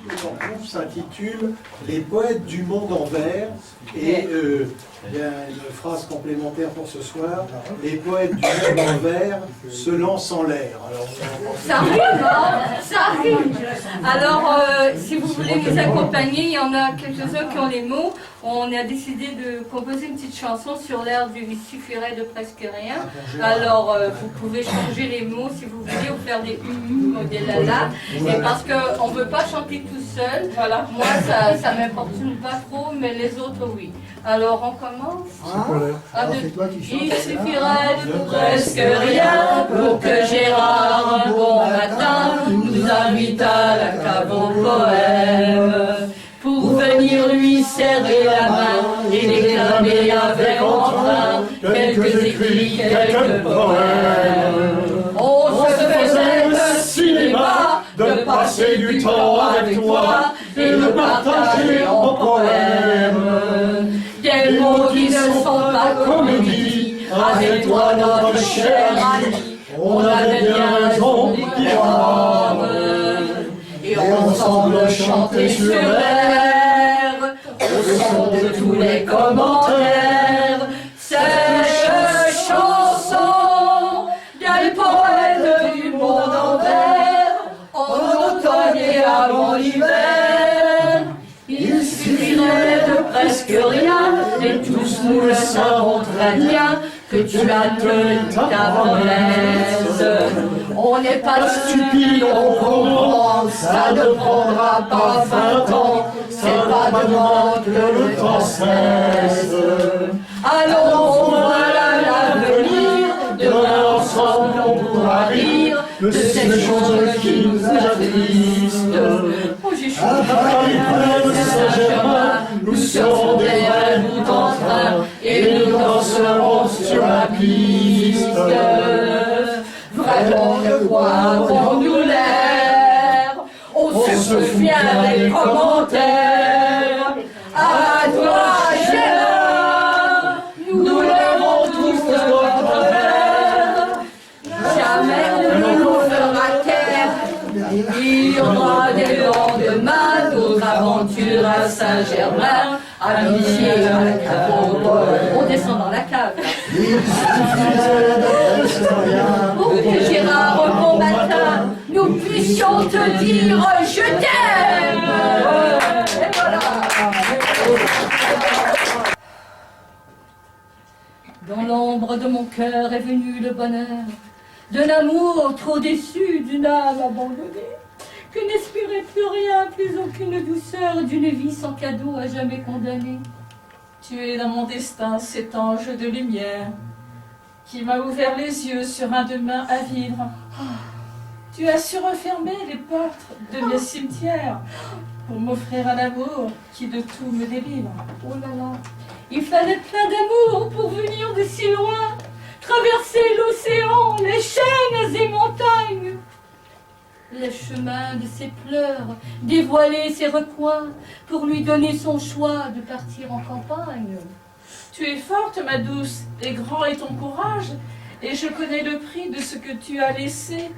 Leur groupe s'intitule Les poètes du monde en vers et il y a une phrase complémentaire pour ce soir, les poètes du monde en vers se lancent en l'air. Alors, ça arrive, hein, ça arrive. Alors, si vous voulez nous accompagner, il y en a quelques-uns qui ont les mots. On a décidé de composer une petite chanson sur l'air du Il suffirait de presque rien. Alors, vous pouvez changer les mots si vous voulez, ou faire des ou des lala. Et parce qu'on ne veut pas chanter tout seul, voilà. Moi, ça ne m'importune pas trop, mais les autres, oui. Alors, on commence. Il suffirait de presque rien pour que Gérard, un bon matin, nous invite à la cave au poème. Pour venir lui serrer la main et déclamer avec entrain quelques écrits, quelques poèmes. On se faisait le cinéma de passer du temps avec toi et de partager en poème. Des mots qui ne sont pas comédie, avec toi notre cher ami, on avait bien raison d'y croire. Et ensemble chanter sur l'air, au son de tous les commentaires, cette chanson des poètes du monde envers, en automne et avant l'hiver. Il suffirait de presque rien, et tous nous le savons très bien, que tu as tenu ta promesse. On n'est pas stupide, on comprend, ça ne prendra pas 20 ans, c'est pas demain que le temps cesse. Allons, voilà l'avenir, demain ensemble on pourra rire de ces choses qui nous attristent. À Paris, près de Saint-Germain, nous serons des vrais bouts en train et nous danserons sur la piste. Vraiment, de quoi avons-nous l'air? On se souvient des commentaires. À toi, Gérard, nous l'avons tous de votre verre. Jamais ne nous fera taire. Il y aura des lendemains, nos aventures à Saint-Germain, amitié à la cave. On descend dans la cave. Pour que Gérard, un bon matin, nous puissions te dire je t'aime. Et voilà. Dans l'ombre de mon cœur est venu le bonheur d'un amour trop déçu, d'une âme abandonnée, que n'espérait plus rien, plus aucune douceur, d'une vie sans cadeau à jamais condamnée. Tu es dans mon destin cet ange de lumière qui m'a ouvert les yeux sur un demain à vivre. Tu as su refermer les portes de mes cimetières pour m'offrir un amour qui de tout me délivre. Oh là là, il fallait plein d'amour pour venir de si loin, traverser l'océan, les chaînes et montagnes, les chemins de ses pleurs, dévoiler ses recoins, pour lui donner son choix de partir en campagne. Tu es forte, ma douce, et grand est ton courage, et je connais le prix de ce que tu as laissé.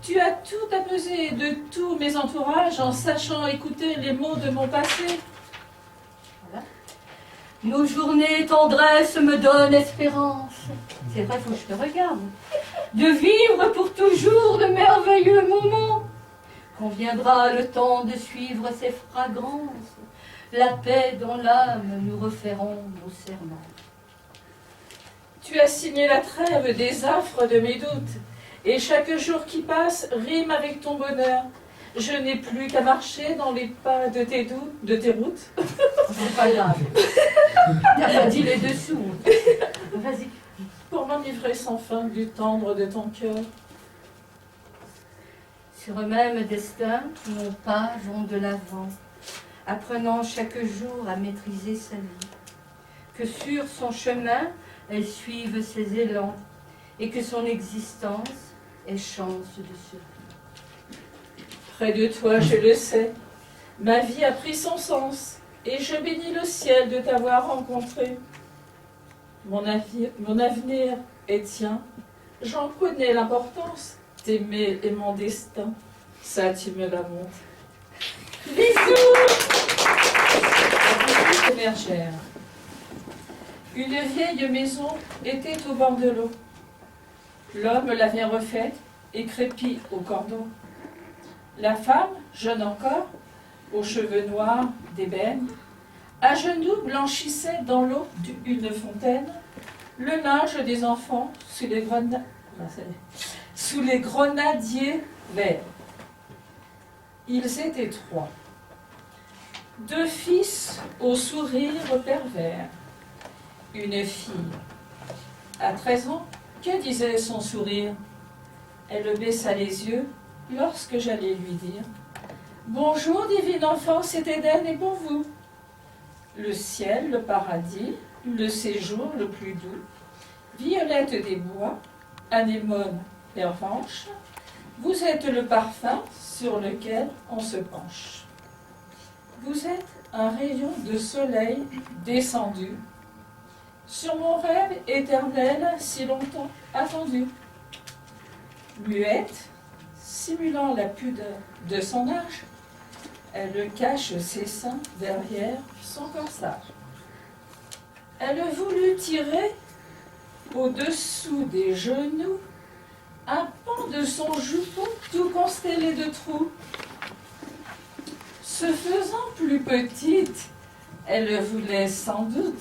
Tu as tout apaisé de tous mes entourages en sachant écouter les mots de mon passé. Voilà. Nos journées tendresse me donnent espérance. C'est vrai, faut que je te regarde. De vivre pour toujours de merveilleux moments. Quand viendra le temps de suivre ces fragrances, la paix dans l'âme, nous referons nos serments. Tu as signé la trêve des affres de mes doutes, et chaque jour qui passe rime avec ton bonheur. Je n'ai plus qu'à marcher dans les pas de tes routes. C'est pas grave. T'as pas dit les dessous. Vas-y. Pour m'enivrer sans fin du tendre de ton cœur. Sur un même destin, nos pas vont de l'avant, apprenant chaque jour à maîtriser sa vie. Que sur son chemin, elle suive ses élans, et que son existence ait chance de survie. Près de toi, je le sais, ma vie a pris son sens, et je bénis le ciel de t'avoir rencontré. Mon avenir est tien, j'en connais l'importance, t'aimer est mon destin, ça tu me l'as montré. Bisous. Petite bergère. Une vieille maison était au bord de l'eau. L'homme l'avait refaite et crépit au cordeau. La femme, jeune encore, aux cheveux noirs d'ébène, à genoux blanchissait dans l'eau d'une fontaine le linge des enfants sous les grenadiers verts. Ils étaient 3. 2 fils au sourire pervers. Une fille. À 13 ans, que disait son sourire? Elle baissa les yeux lorsque j'allais lui dire « Bonjour, divine enfant, c'est Éden et pour vous. Le ciel, le paradis, le séjour le plus doux, violette des bois, anémone pervenche, vous êtes le parfum sur lequel on se penche. Vous êtes un rayon de soleil descendu sur mon rêve éternel si longtemps attendu. » Muette, simulant la pudeur de son âge, elle cache ses seins derrière son corsage. Elle voulut tirer au-dessous des genoux un pan de son jupon tout constellé de trous. Se faisant plus petite, elle voulait sans doute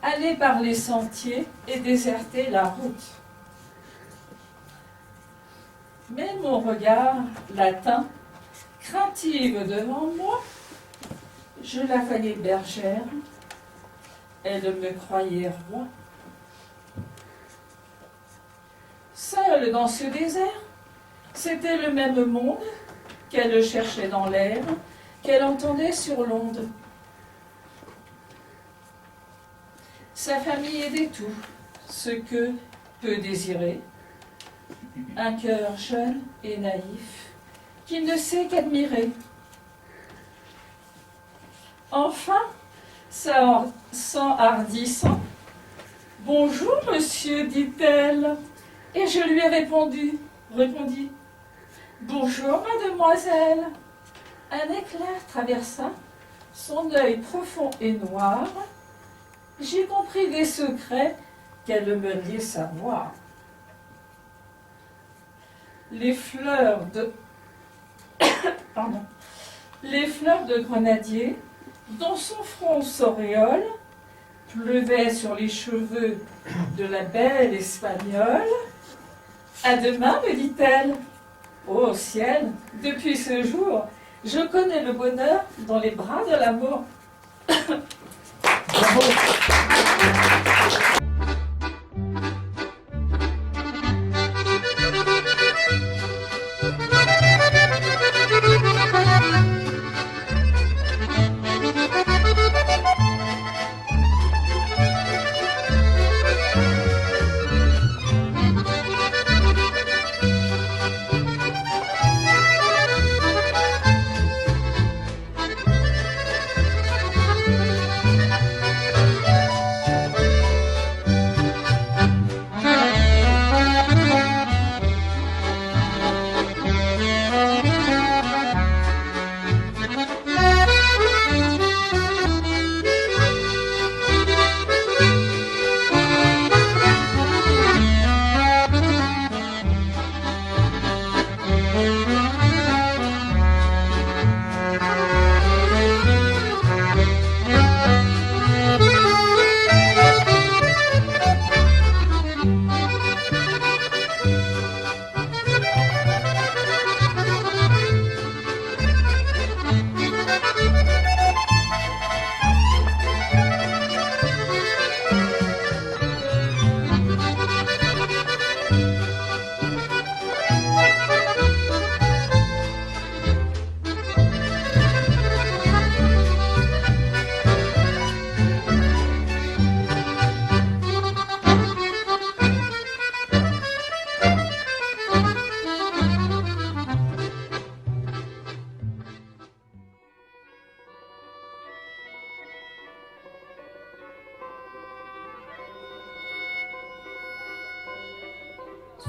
aller par les sentiers et déserter la route. Mais mon regard la tint, craintive devant moi. Je la voyais bergère, elle me croyait roi. Seule dans ce désert, c'était le même monde qu'elle cherchait dans l'air, qu'elle entendait sur l'onde. Sa famille aidait tout, ce que peut désirer un cœur jeune et naïf qui ne sait qu'admirer. Enfin, s'enhardissant, « Bonjour, monsieur, dit-elle. » Et je lui ai répondit, « Bonjour, mademoiselle. » Un éclair traversa son œil profond et noir. J'ai compris des secrets qu'elle me laissa voir. Les fleurs de grenadier, dont son front s'auréole, pleuvaient sur les cheveux de la belle espagnole. « À demain, me dit-elle. Ô ciel, depuis ce jour, je connais le bonheur dans les bras de l'amour. » Bravo.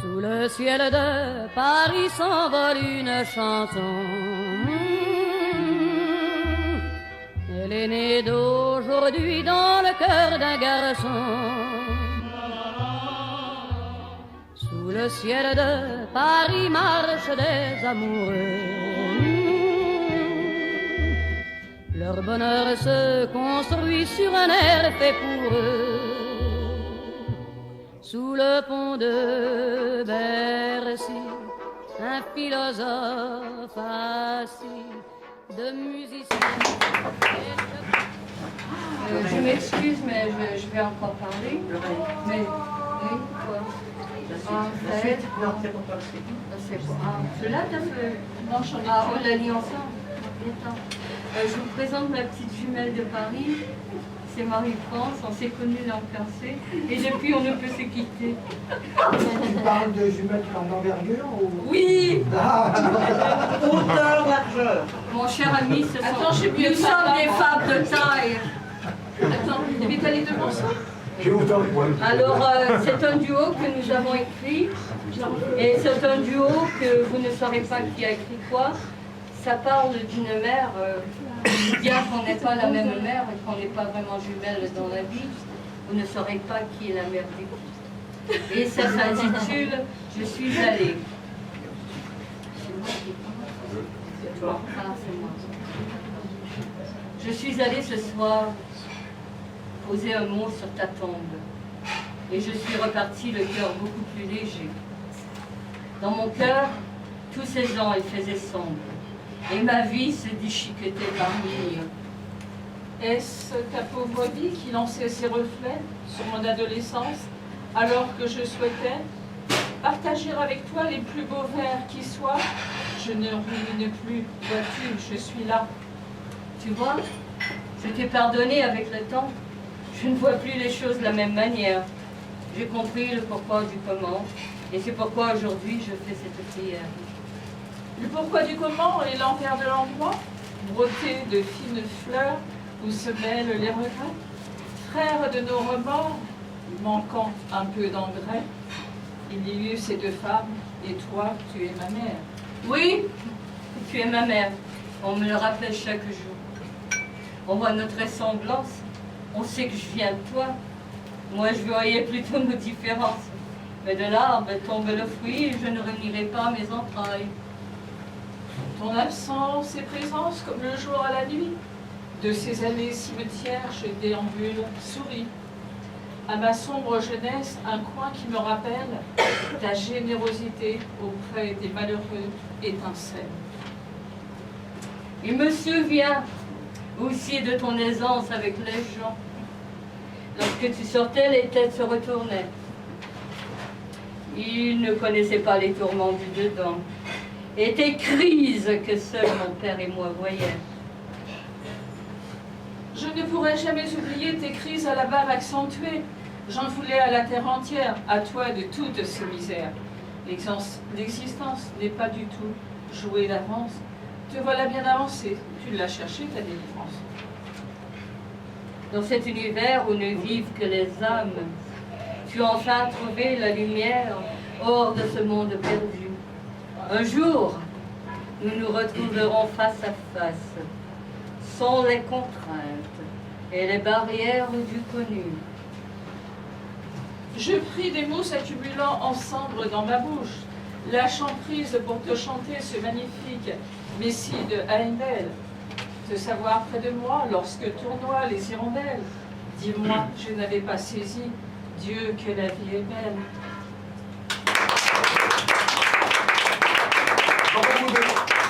Sous le ciel de Paris s'envole une chanson. l'aîné d'aujourd'hui dans le cœur d'un garçon. Sous le ciel de Paris marchent des amoureux. Leur bonheur se construit sur un air fait pour eux. Sous le pont de Bercy, un philosophe assis, de musiciens. Je m'excuse, mais je vais encore parler. Mais, oui, quoi? Ça aide? Non, c'est pour toi le suite. C'est quoi? Celui-là, t'as fait? Non, j'en ai Ah, pas. on l'a mis ensemble. Attends. Je vous présente ma petite jumelle de Paris. C'est Marie-France, on s'est connus l'an passé. Et depuis, on ne peut se quitter. Tu parles de jumelles d'envergure ou... Oui! Hauteur, largeur. Mon cher ami, ce sont... Attends, j'ai mieux nous de sommes papa. des femmes de taille. Attends, mais t'as les deux morceaux? Alors, c'est un duo que nous avons écrit. Et c'est un duo que vous ne saurez pas qui a écrit quoi. Ça parle d'une mère, bien qu'on n'ait pas la même mère et qu'on n'est pas vraiment jumelles dans la vie, vous ne saurez pas qui est la mère du qui. Et ça s'intitule « Je suis allée ». C'est moi qui parle. C'est toi. Ah, c'est moi. Je suis allée ce soir poser un mot sur ta tombe. Et je suis repartie le cœur beaucoup plus léger. Dans mon cœur, tous ces ans, il faisait sombre. Et ma vie se déchiquetait parmi eux. Est-ce ta pauvre vie qui lançait ses reflets sur mon adolescence, alors que je souhaitais partager avec toi les plus beaux vers qui soient? Je ne ruine plus, vois-tu, je suis là. Tu vois, je t'ai pardonné avec le temps. Je ne vois plus les choses de la même manière. J'ai compris le pourquoi du comment. Et c'est pourquoi aujourd'hui je fais cette prière. Le pourquoi du comment et l'envers de l'endroit, brodé de fines fleurs où se mêlent les regrets, frères de nos remords, manquant un peu d'engrais, il y eut ces deux femmes, et toi, tu es ma mère. Oui, tu es ma mère. On me le rappelle chaque jour. On voit notre ressemblance. On sait que je viens de toi. Moi, je voyais plutôt nos différences. Mais de l'arbre tombe le fruit et je ne renierai pas mes entrailles. Ton absence et présence comme le jour à la nuit. De ces allées cimetières, je déambule, souris. À ma sombre jeunesse, un coin qui me rappelle ta générosité auprès des malheureux étincelle. Il me souvient aussi de ton aisance avec les gens. Lorsque tu sortais, les têtes se retournaient. Ils ne connaissaient pas les tourments du dedans. Et tes crises que seul mon père et moi voyaient. Je ne pourrai jamais oublier tes crises à la barbe accentuée. J'en voulais à la terre entière, à toi de toutes ces misères. L'existence n'est pas du tout jouée d'avance. Te voilà bien avancé, tu l'as cherché ta délivrance. Dans cet univers où ne vivent que les âmes, tu as enfin trouvé la lumière hors de ce monde perdu. Un jour, nous nous retrouverons face à face, sans les contraintes et les barrières du connu. Je pris des mots s'accumulant en cendres dans ma bouche, lâchant prise pour te chanter ce magnifique Messie de Handel. Te savoir près de moi lorsque tournoient les hirondelles. Dis-moi, je n'avais pas saisi, Dieu, que la vie est belle. Bravo, vous deux.